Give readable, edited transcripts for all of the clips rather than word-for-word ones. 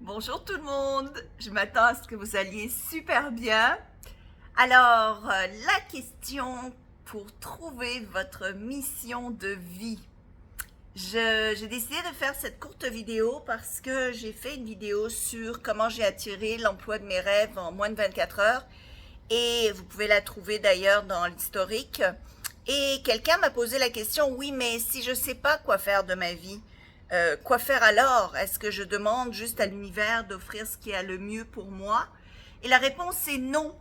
Bonjour tout le monde, je m'attends à ce que vous alliez super bien. Alors, la question pour trouver votre mission de vie. J'ai décidé de faire cette courte vidéo parce que j'ai fait une vidéo sur comment j'ai attiré l'emploi de mes rêves en moins de 24 heures et vous pouvez la trouver d'ailleurs dans l'historique. Et quelqu'un m'a posé la question, oui, mais si je ne sais pas quoi faire de ma vie, quoi faire alors? Est-ce que je demande juste à l'univers d'offrir ce qui a le mieux pour moi? Et la réponse est non.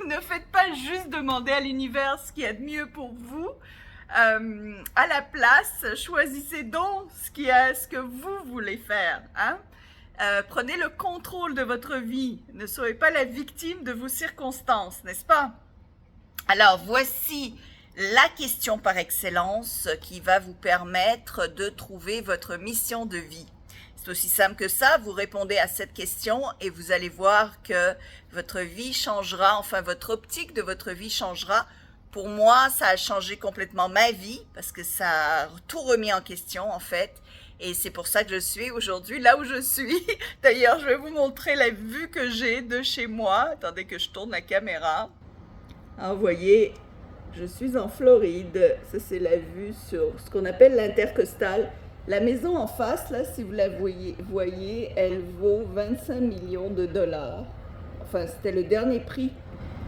Ne faites pas juste demander à l'univers ce qui a de mieux pour vous. À la place, choisissez donc ce que vous voulez faire. Hein? Prenez le contrôle de votre vie. Ne soyez pas la victime de vos circonstances, n'est-ce pas? Alors, voici la question par excellence qui va vous permettre de trouver votre mission de vie. C'est aussi simple que ça, vous répondez à cette question et vous allez voir que votre vie changera, enfin votre optique de votre vie changera. Pour moi, ça a changé complètement ma vie parce que ça a tout remis en question en fait. Et c'est pour ça que je suis aujourd'hui là où je suis. D'ailleurs, je vais vous montrer la vue que j'ai de chez moi. Attendez que je tourne la caméra. Ah, vous voyez, je suis en Floride. Ça, c'est la vue sur ce qu'on appelle l'intercostal. La maison en face, là, si vous la voyez, elle vaut 25 millions de dollars. Enfin, c'était le dernier prix.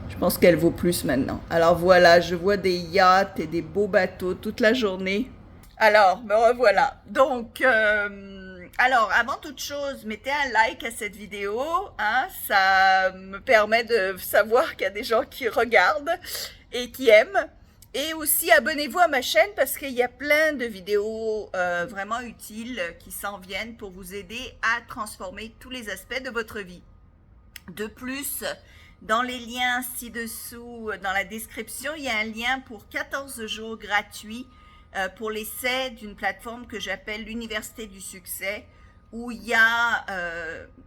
Je pense qu'elle vaut plus maintenant. Alors voilà, je vois des yachts et des beaux bateaux toute la journée. Alors, me revoilà. Donc, alors, avant toute chose, mettez un like à cette vidéo. Hein, ça me permet de savoir qu'il y a des gens qui regardent et qui aiment. Et aussi, abonnez-vous à ma chaîne parce qu'il y a plein de vidéos vraiment utiles qui s'en viennent pour vous aider à transformer tous les aspects de votre vie. De plus, dans les liens ci-dessous, dans la description, il y a un lien pour 14 jours gratuits pour l'essai d'une plateforme que j'appelle l'Université du Succès, où il y a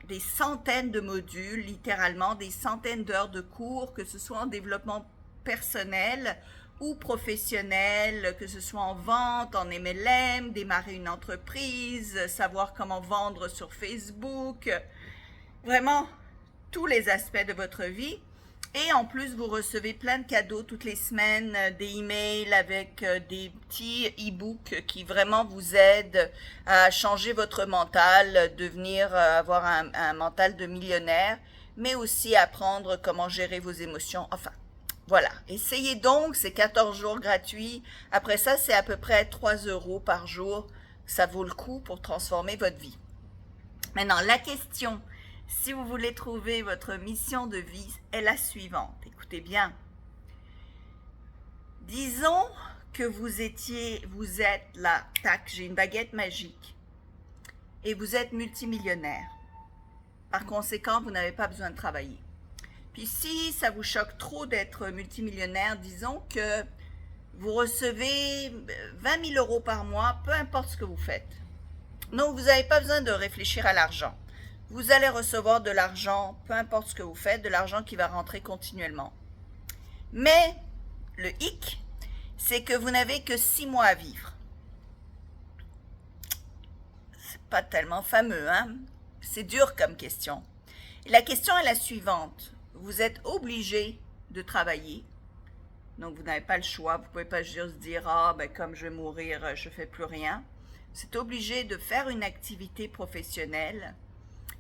des centaines de modules, littéralement des centaines d'heures de cours, que ce soit en développement personnel ou professionnel, que ce soit en vente, en MLM, démarrer une entreprise, savoir comment vendre sur Facebook, vraiment tous les aspects de votre vie. Et en plus, vous recevez plein de cadeaux toutes les semaines, des emails avec des petits e-books qui vraiment vous aident à changer votre mental, devenir, avoir un mental de millionnaire, mais aussi apprendre comment gérer vos émotions. Enfin, voilà. Essayez donc, c'est 14 jours gratuits. Après ça, c'est à peu près 3 € par jour. Ça vaut le coup pour transformer votre vie. Maintenant, la question, si vous voulez trouver votre mission de vie, est la suivante. Écoutez bien. Disons que vous êtes là, tac, j'ai une baguette magique, et vous êtes multimillionnaire. Par conséquent, vous n'avez pas besoin de travailler. Puis si ça vous choque trop d'être multimillionnaire, disons que vous recevez 20 000 € par mois, peu importe ce que vous faites. Donc, vous n'avez pas besoin de réfléchir à l'argent. Vous allez recevoir de l'argent, peu importe ce que vous faites, de l'argent qui va rentrer continuellement. Mais le hic, c'est que vous n'avez que 6 mois à vivre. C'est pas tellement fameux, hein? C'est dur comme question. Et la question est la suivante. Vous êtes obligé de travailler. Donc, vous n'avez pas le choix. Vous ne pouvez pas juste dire, ah, ben, comme je vais mourir, je ne fais plus rien. Vous êtes obligé de faire une activité professionnelle.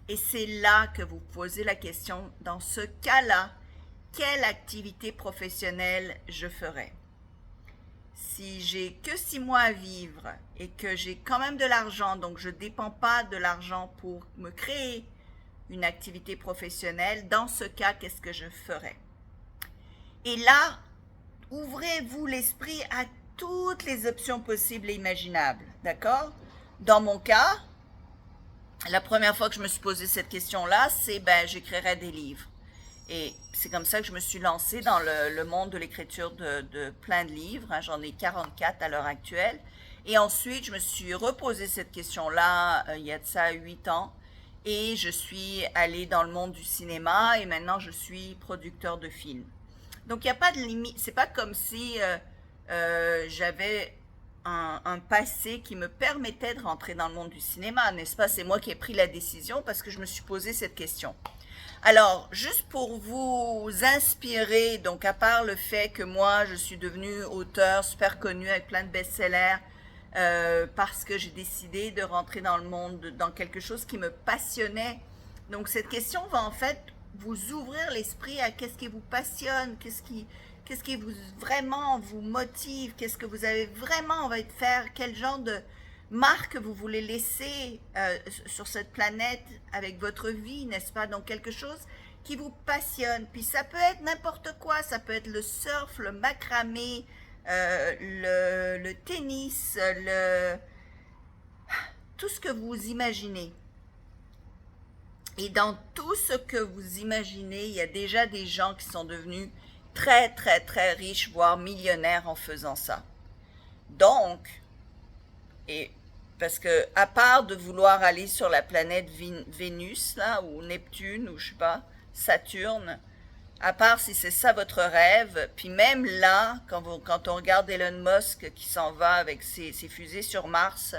Et c'est là que vous posez la question, dans ce cas-là, quelle activité professionnelle je ferai? Si j'ai que 6 mois à vivre et que j'ai quand même de l'argent, donc je ne dépends pas de l'argent pour me créer une activité professionnelle, dans ce cas, qu'est-ce que je ferai? Et là, ouvrez-vous l'esprit à toutes les options possibles et imaginables, d'accord? Dans mon cas, la première fois que je me suis posé cette question-là, c'est j'écrirais des livres. Et c'est comme ça que je me suis lancée dans le monde de l'écriture de plein de livres. Hein. J'en ai 44 à l'heure actuelle. Et ensuite, je me suis reposé cette question-là il y a de ça 8 ans. Et je suis allée dans le monde du cinéma et maintenant je suis producteur de films. Donc il n'y a pas de limite. C'est pas comme si j'avais un passé qui me permettait de rentrer dans le monde du cinéma, n'est-ce pas? C'est moi qui ai pris la décision parce que je me suis posé cette question. Alors, juste pour vous inspirer, donc à part le fait que moi, je suis devenue auteur super connu avec plein de best-sellers, parce que j'ai décidé de rentrer dans le monde, dans quelque chose qui me passionnait. Donc cette question va en fait vous ouvrir l'esprit à qu'est-ce qui vous passionne, qu'est-ce qui vous vraiment vous motive, qu'est-ce que vous avez vraiment envie de faire, quel genre de marque vous voulez laisser sur cette planète avec votre vie, n'est-ce pas? Donc quelque chose qui vous passionne. Puis ça peut être n'importe quoi, ça peut être le surf, le macramé, le tennis, tout ce que vous imaginez. Et dans tout ce que vous imaginez, il y a déjà des gens qui sont devenus très très très riches, voire millionnaires en faisant ça. Donc, et parce que à part de vouloir aller sur la planète Vénus là ou Neptune ou je sais pas, Saturne, à part si c'est ça votre rêve, puis même là, quand on regarde Elon Musk qui s'en va avec ses fusées sur Mars,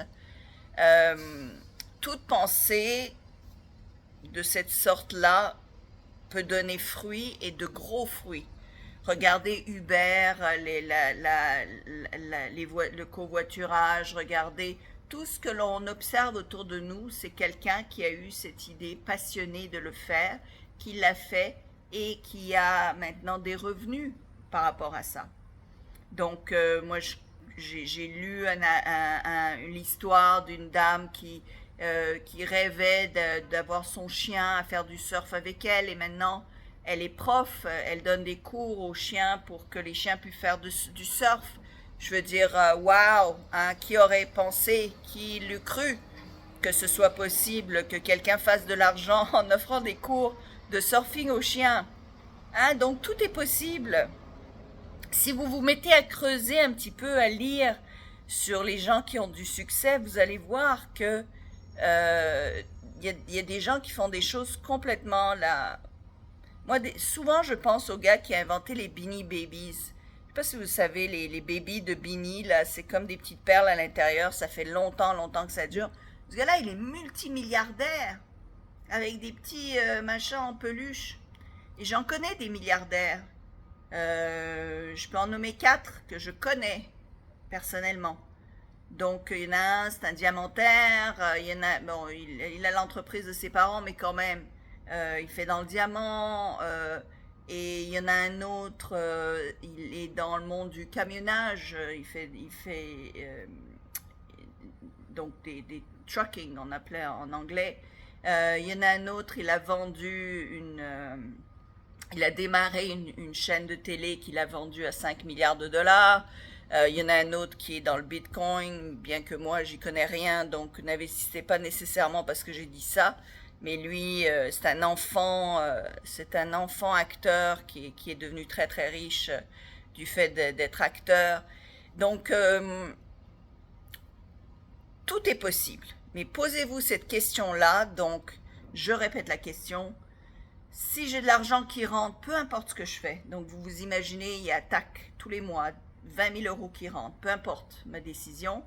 toute pensée de cette sorte-là peut donner fruit et de gros fruits. Regardez Uber, le covoiturage, regardez tout ce que l'on observe autour de nous, c'est quelqu'un qui a eu cette idée passionnée de le faire, qui l'a fait et qui a maintenant des revenus par rapport à ça. Donc, moi, j'ai lu l'histoire d'une dame qui rêvait d'avoir son chien à faire du surf avec elle et maintenant elle est prof, elle donne des cours aux chiens pour que les chiens puissent faire du surf. Je veux dire, waouh, hein, qui aurait pensé, qui l'eût cru que ce soit possible que quelqu'un fasse de l'argent en offrant des cours de surfing aux chiens, hein, donc tout est possible. Si vous vous mettez à creuser un petit peu, à lire sur les gens qui ont du succès, vous allez voir que y a des gens qui font des choses complètement là. Moi, souvent, je pense au gars qui a inventé les Beanie Babies. Je sais pas si vous savez, les babies de Beanie, là, c'est comme des petites perles à l'intérieur. Ça fait longtemps que ça dure. Ce gars-là, il est multimilliardaire avec des petits machins en peluche. Et j'en connais des milliardaires. Je peux en nommer 4 que je connais personnellement. Donc, il y en a un, c'est un diamantaire. Il y en a, bon, il a l'entreprise de ses parents, mais quand même, il fait dans le diamant. Et il y en a un autre, il est dans le monde du camionnage. Il fait donc des trucking, on appelait en anglais. Il y en a un autre, il a vendu il a démarré une chaîne de télé qu'il a vendue à 5 milliards de dollars. Il y en a un autre qui est dans le Bitcoin, bien que moi j'y connais rien, donc n'investissez pas nécessairement parce que j'ai dit ça. Mais lui, c'est un enfant acteur qui est devenu très très riche du fait d'être acteur. Donc tout est possible. Mais posez-vous cette question-là. Donc je répète la question. Si j'ai de l'argent qui rentre, peu importe ce que je fais, donc vous vous imaginez, il y a tac, tous les mois, 20 000 euros qui rentrent, peu importe ma décision,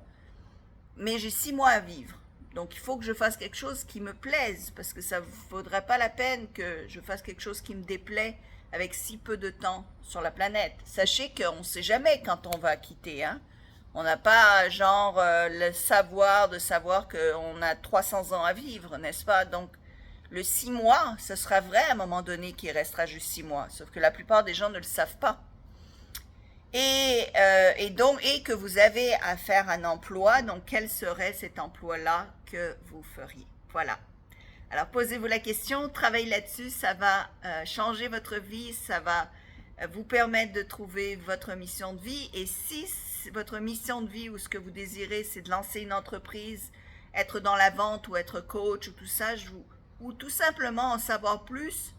mais j'ai 6 mois à vivre. Donc il faut que je fasse quelque chose qui me plaise, parce que ça ne vaudrait pas la peine que je fasse quelque chose qui me déplaît avec si peu de temps sur la planète. Sachez qu'on ne sait jamais quand on va quitter, hein. On n'a pas genre le savoir de savoir qu'on a 300 ans à vivre, n'est-ce pas? Donc le 6 mois, ce sera vrai à un moment donné qu'il restera juste 6 mois. Sauf que la plupart des gens ne le savent pas. Et que vous avez à faire un emploi, donc quel serait cet emploi-là que vous feriez? Voilà. Alors posez-vous la question, travaillez là-dessus, ça va changer votre vie, ça va vous permettre de trouver votre mission de vie. Et si votre mission de vie ou ce que vous désirez, c'est de lancer une entreprise, être dans la vente ou être coach ou tout ça, ou tout simplement en savoir plus,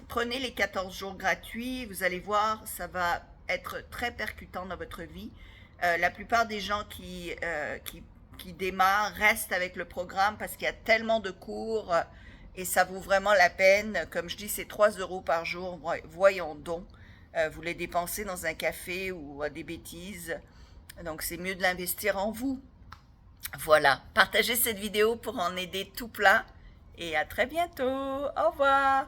prenez les 14 jours gratuits, vous allez voir, ça va être très percutant dans votre vie. La plupart des gens qui démarrent restent avec le programme parce qu'il y a tellement de cours et ça vaut vraiment la peine. Comme je dis, c'est 3 euros par jour, voyons donc. Vous les dépensez dans un café ou à des bêtises. Donc, c'est mieux de l'investir en vous. Voilà, partagez cette vidéo pour en aider tout plein et à très bientôt. Au revoir.